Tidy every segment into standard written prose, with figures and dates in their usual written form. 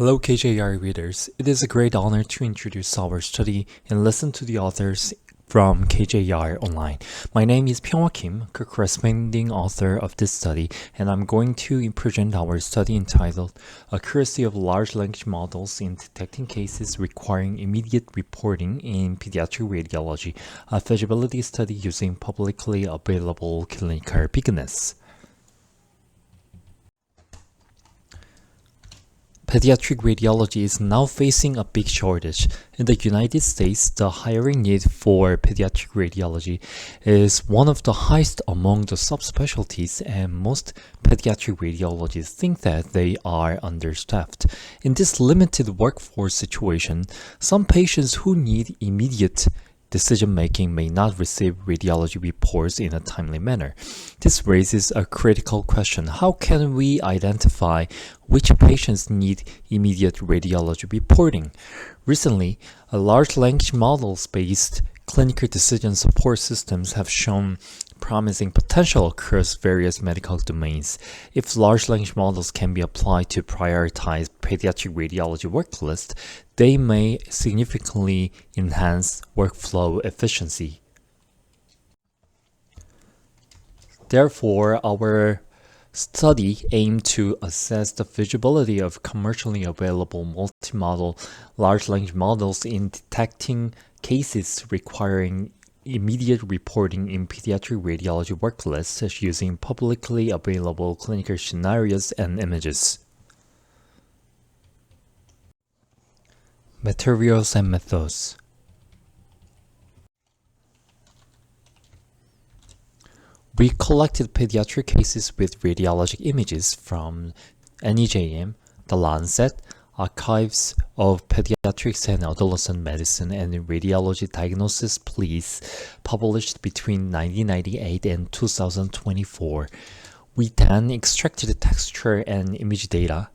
Hello KJR readers, it is a great honor to introduce our study and listen to the authors from KJR Online. My name is Pyeong, corresponding author of this study, and I'm going to present our study entitled Accuracy of Large Language Models in Detecting Cases Requiring Immediate Reporting in Pediatric Radiology, a feasibility study using publicly available clinical Vignettes. Pediatric radiology is now facing a big shortage. In the United States, the hiring need for pediatric radiology is one of the highest among the subspecialties, and most pediatric radiologists think that they are understaffed. In this limited workforce situation, some patients who need immediate decision-making may not receive radiology reports in a timely manner. This raises a critical question. How can we identify which patients need immediate radiology reporting? Recently, large language models-based clinical decision support systems have shown promising potential across various medical domains. If large language models can be applied to prioritize pediatric radiology worklists, they may significantly enhance workflow efficiency. Therefore, our study aimed to assess the feasibility of commercially available multimodal large language models in detecting cases requiring immediate reporting in pediatric radiology worklists using publicly available clinical scenarios and images. Materials and methods. We collected pediatric cases with radiologic images from NEJM, The Lancet, Archives of Pediatrics and Adolescent Medicine, and Radiology Diagnosis Please, published between 1998 and 2024. We then extracted texture and image data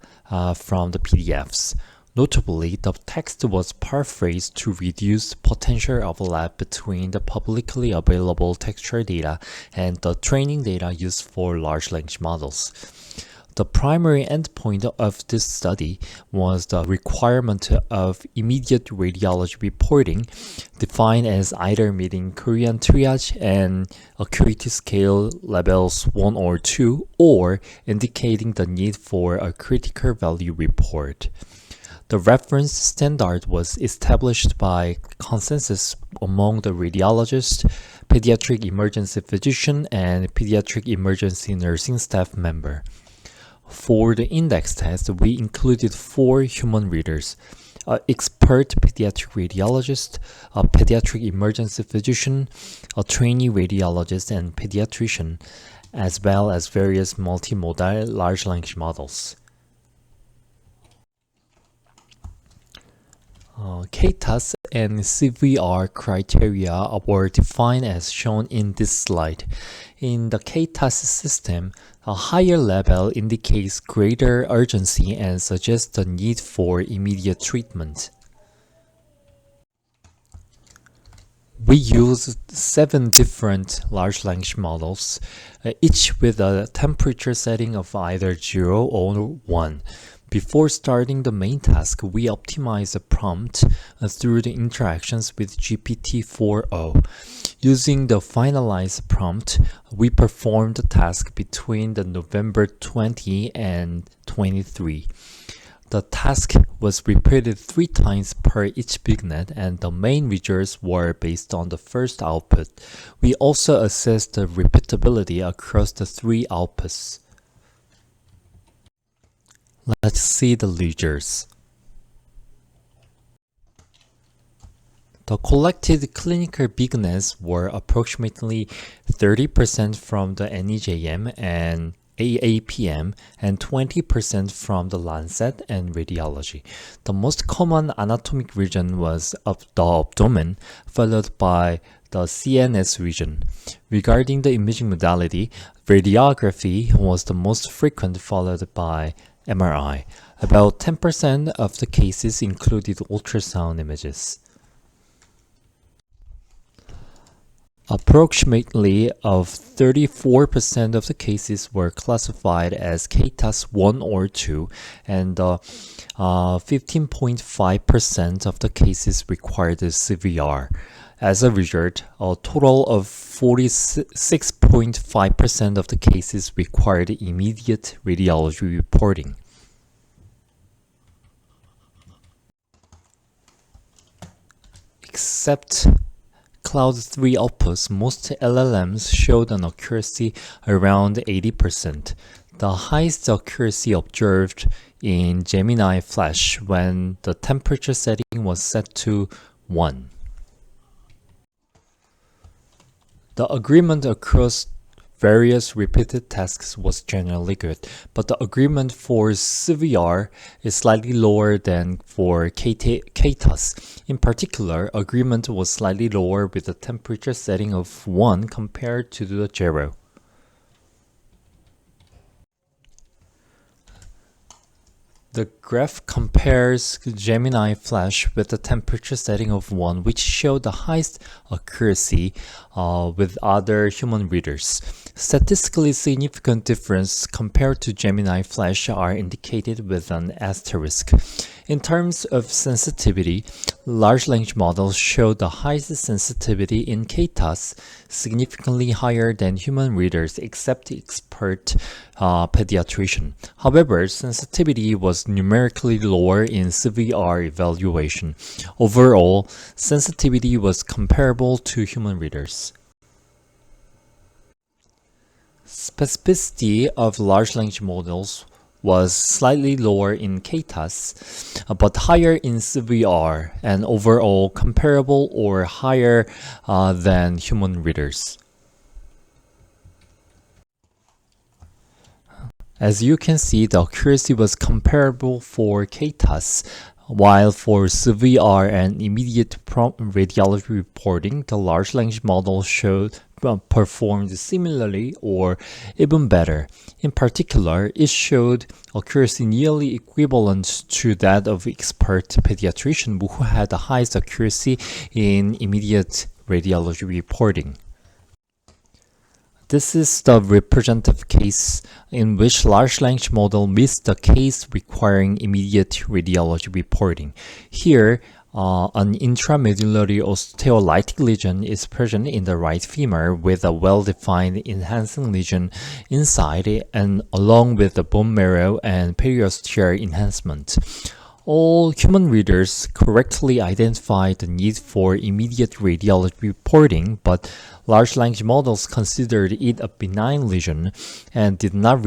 from the PDFs. Notably, the text was paraphrased to reduce potential overlap between the publicly available texture data and the training data used for large language models. The primary endpoint of this study was the requirement of immediate radiology reporting, defined as either meeting Korean triage and acuity scale levels 1 or 2, or indicating the need for a critical value report. The reference standard was established by consensus among the radiologist, pediatric emergency physician, and pediatric emergency nursing staff member. For the index test, we included 4 human readers: an expert pediatric radiologist, a pediatric emergency physician, a trainee radiologist and pediatrician, as well as various multimodal large language models. KTAS and CVR criteria were defined as shown in this slide. In the KTAS system, a higher level indicates greater urgency and suggests the need for immediate treatment. We used 7 different large language models, each with a temperature setting of either 0 or 1. Before starting the main task, we optimized the prompt through the interactions with GPT-4o. Using the finalized prompt, we performed the task between the November 20 and 23. The task was repeated 3 times per each vignette, and the main results were based on the first output. We also assessed the repeatability across the 3 outputs. Let's see the results. The collected clinical vignettes were approximately 30% from the NEJM and AAPM and 20% from the Lancet and Radiology. The most common anatomic region was the abdomen, followed by the CNS region. Regarding the imaging modality, radiography was the most frequent, followed by MRI. About 10% of the cases included ultrasound images. Approximately of 34% of the cases were classified as KTAS 1 or 2, and 15.5% of the cases required CVR. As a result, a total of 46.5% of the cases required immediate radiology reporting. Except Cloud 3 outputs, most LLMs showed an accuracy around 80%. The highest accuracy observed in Gemini Flash when the temperature setting was set to 1. The agreement across various repeated tasks was generally good, but the agreement for CVR is slightly lower than for KTAS. In particular, agreement was slightly lower with a temperature setting of 1 compared to the 0. The graph compares Gemini Flash with the temperature setting of 1, which showed the highest accuracy with other human readers. Statistically significant difference compared to Gemini Flash are indicated with an asterisk. In terms of sensitivity, large language models show the highest sensitivity in KTAS, significantly higher than human readers except expert pediatrician. However, sensitivity was numerically lower in CVR evaluation. Overall, sensitivity was comparable to human readers. Specificity of large language models was slightly lower in KTAS, but higher in CVR, and overall comparable or higher than human readers. As you can see, the accuracy was comparable for KTAS, while for CVR and immediate prompt radiology reporting, the large language model performed similarly or even better. In particular, it showed accuracy nearly equivalent to that of expert pediatrician who had the highest accuracy in immediate radiology reporting. This is the representative case in which large language model meets the case requiring immediate radiology reporting. Here, an intramedullary osteolytic lesion is present in the right femur with a well-defined enhancing lesion inside and along with the bone marrow and periosteal enhancement. All human readers correctly identified the need for immediate radiology reporting, but large language models considered it a benign lesion and did not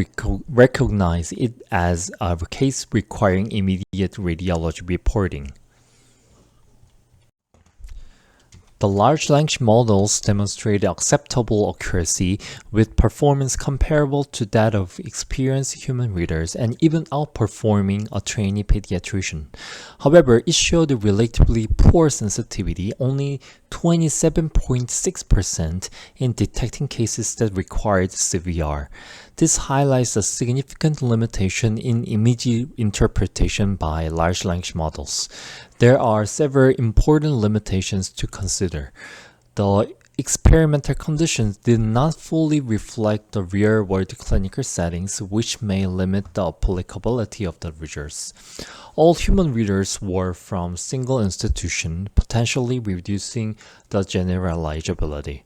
recognize it as a case requiring immediate radiology reporting. The large language models demonstrated acceptable accuracy with performance comparable to that of experienced human readers and even outperforming a trainee pediatrician. However, it showed relatively poor sensitivity, only 27.6% in detecting cases that required CVR. This highlights a significant limitation in image interpretation by large language models. There are several important limitations to consider. The experimental conditions did not fully reflect the real-world clinical settings, which may limit the applicability of the results. All human readers were from single institution, potentially reducing the generalizability.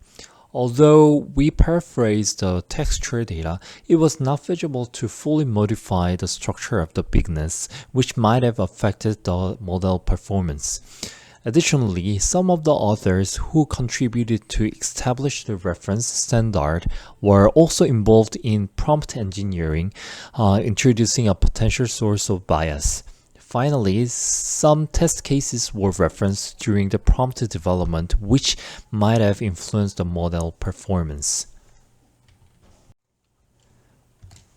Although we paraphrased the textual data, it was not feasible to fully modify the structure of the Vignettes, which might have affected the model performance. Additionally, some of the authors who contributed to establish the reference standard were also involved in prompt engineering, introducing a potential source of bias. Finally, some test cases were referenced during the prompt development, which might have influenced the model performance.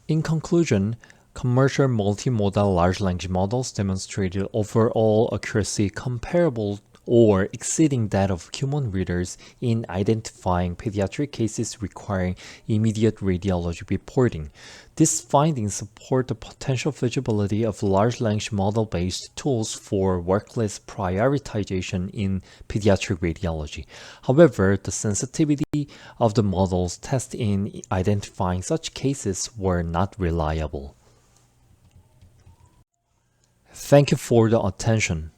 In conclusion, commercial multimodal large language models demonstrated overall accuracy comparable or exceeding that of human readers in identifying pediatric cases requiring immediate radiology reporting. These findings support the potential feasibility of large language model-based tools for workplace prioritization in pediatric radiology. However, the sensitivity of the models tested in identifying such cases were not reliable. Thank you for the attention.